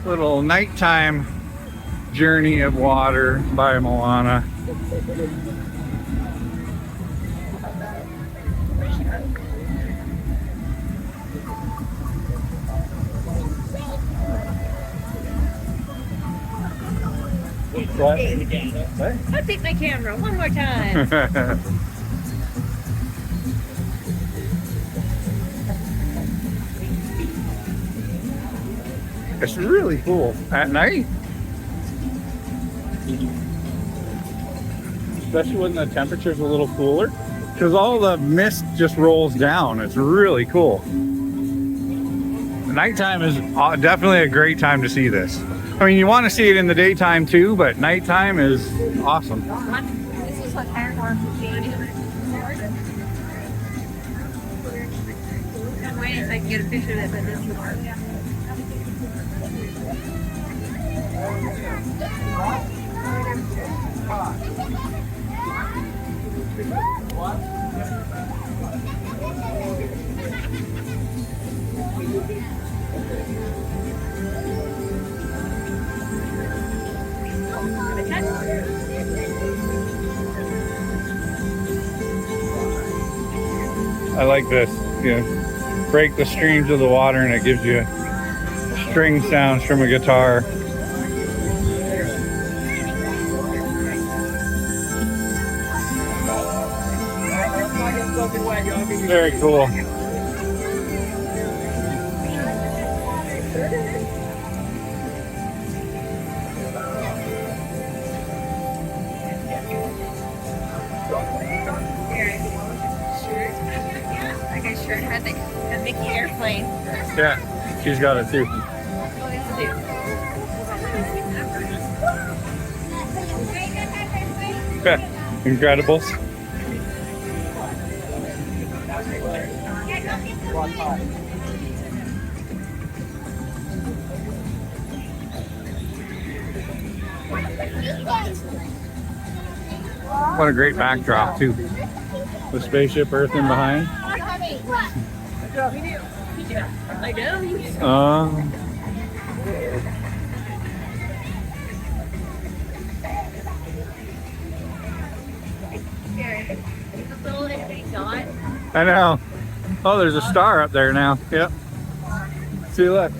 Little nighttime journey of water by Moana. What? I'll take my camera one more time. It's really cool at night. Especially when the temperature's a little cooler. Because all the mist just rolls down. It's really cool. Nighttime is definitely a great time to see this. I mean, you want to see it in the daytime too, but nighttime is awesome. This is what Airborne would be. I'm waiting if I can get a picture of it, but this will work. I like this. You break the streams of the water and it gives you string sounds from a guitar. Very cool. Like I sure had the Mickey airplane. Yeah, she's got it too. Okay, Incredibles. What a great backdrop too. The spaceship Earth in behind. I know. I know. Oh, there's a star up there now. Yep. See, look.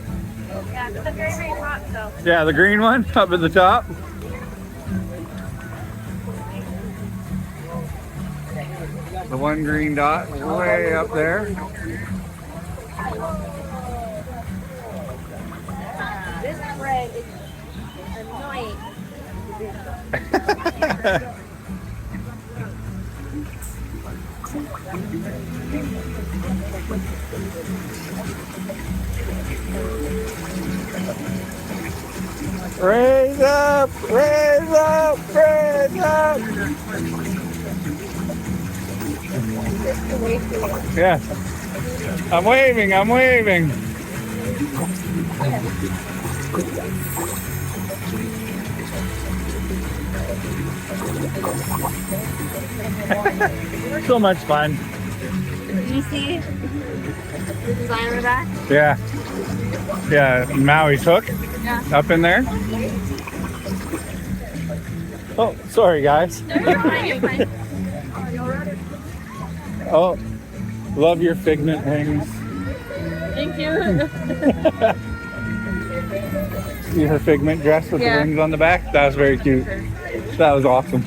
Yeah, but the very, very top though. Yeah, the green one up at the top. The one green dot way up there. This red is annoying. Raise up, raise up, raise up. Yeah. I'm waving, I'm waving. So much fun. Did you see the design on the back? Yeah. Yeah, Maui's hook. Yeah. Up in there. Oh, sorry guys. Oh, love your figment wings. Thank you. See her figment dress with the wings on the back? That was very cute. That was awesome.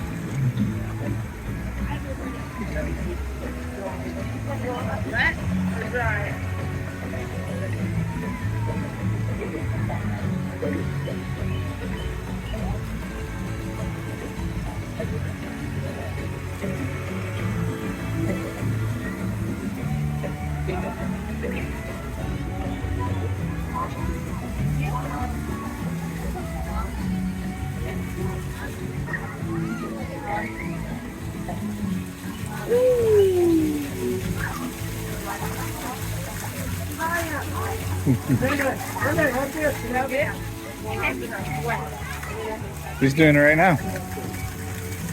He's doing it right now.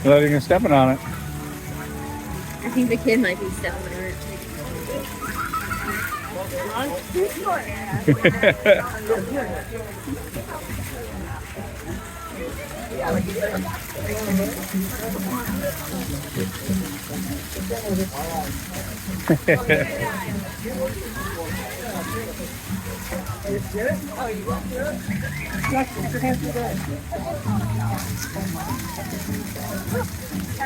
Without even stepping on it. I think the kid might be stepping on it. It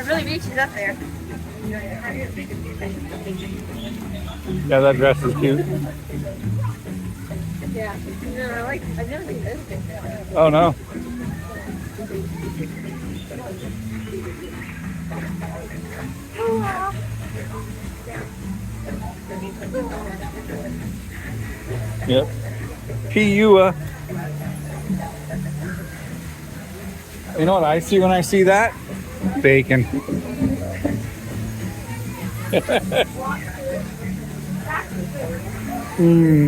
really reaches up there. Yeah, that dress is cute. Yeah. No, I've never seen this before. Oh no. Yep. Piua. You know what I see when I see that? Bacon.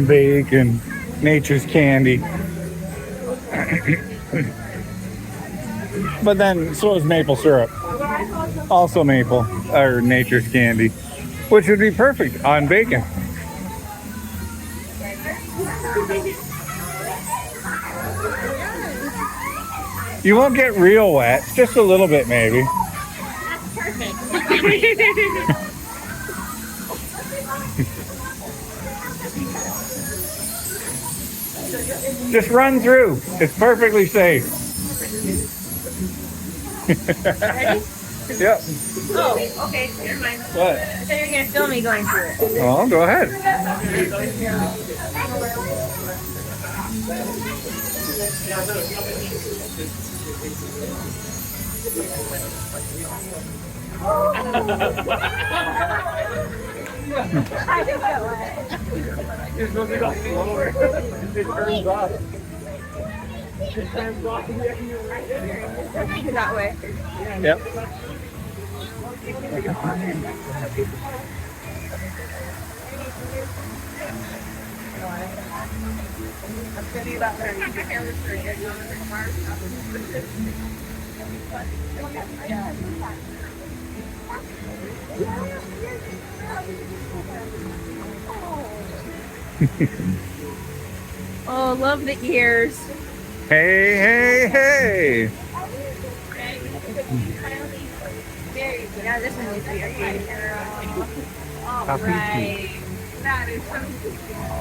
Bacon. Nature's candy. But then so is maple syrup. Also maple, or nature's candy. Which would be perfect on bacon. You won't get real wet, just a little bit maybe. That's perfect. Just run through. It's perfectly safe. Ready? Yep. Oh, okay. Never mind. What? I thought you were going to film me going through it. Well, go ahead. I didn't get wet. You're supposed to go slower. It turns off. That way. Yep. Oh, love the ears. Hey, hey, hey. Yeah, this one needs to be okay. All Te Fiti. right. That is so cool.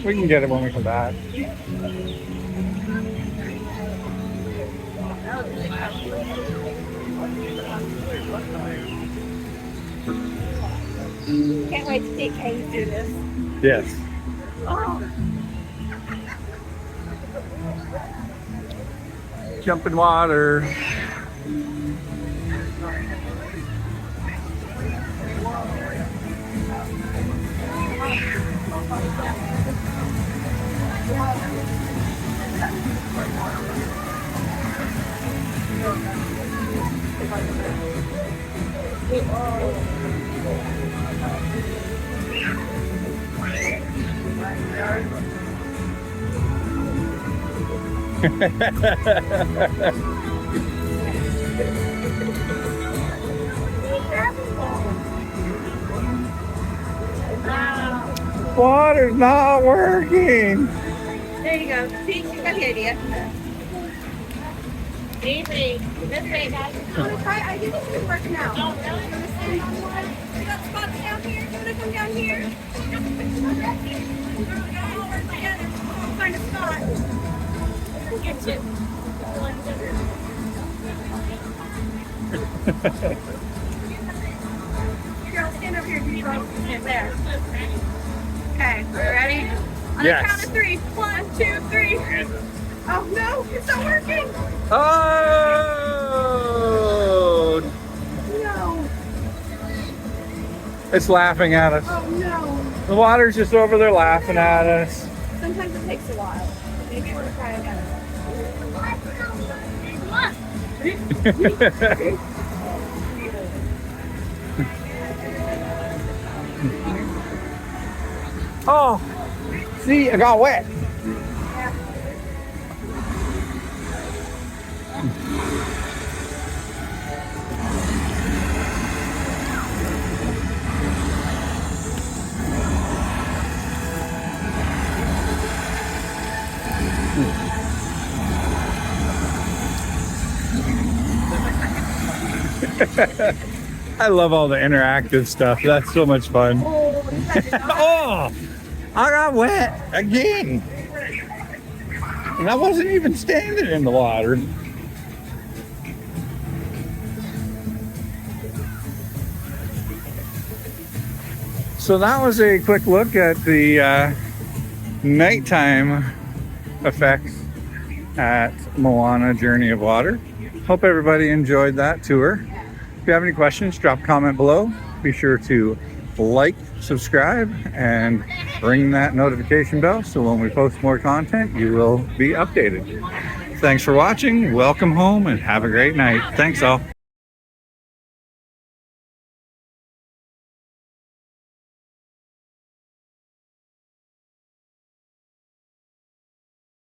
We can get it when we come back. Can't wait to take Kay through this. Yes. Oh. Jump in water. Water's not working. There you go. See, you got the idea. Easy. This way, guys. I think this is working out. Oh, really? You want to stand on one? We got spots down here. You want to come down here? We're all work together. We'll find a spot. Get you. Girl, stand over here. You stand there. Okay, are you ready? On the count of 3. 1, 2, 3. Oh no, it's not working. Oh! No. It's laughing at us. Oh no. The water's just over there laughing at us. Sometimes it takes a while. Maybe we'll try again. Oh, see, I got wet. I love all the interactive stuff. That's so much fun. Oh, I got wet again. And I wasn't even standing in the water. So that was a quick look at the nighttime effects at Moana Journey of Water. Hope everybody enjoyed that tour. If you have any questions, drop a comment below. Be sure to like, subscribe, and ring that notification bell so when we post more content, you will be updated. Thanks for watching, welcome home, and have a great night. Thanks all.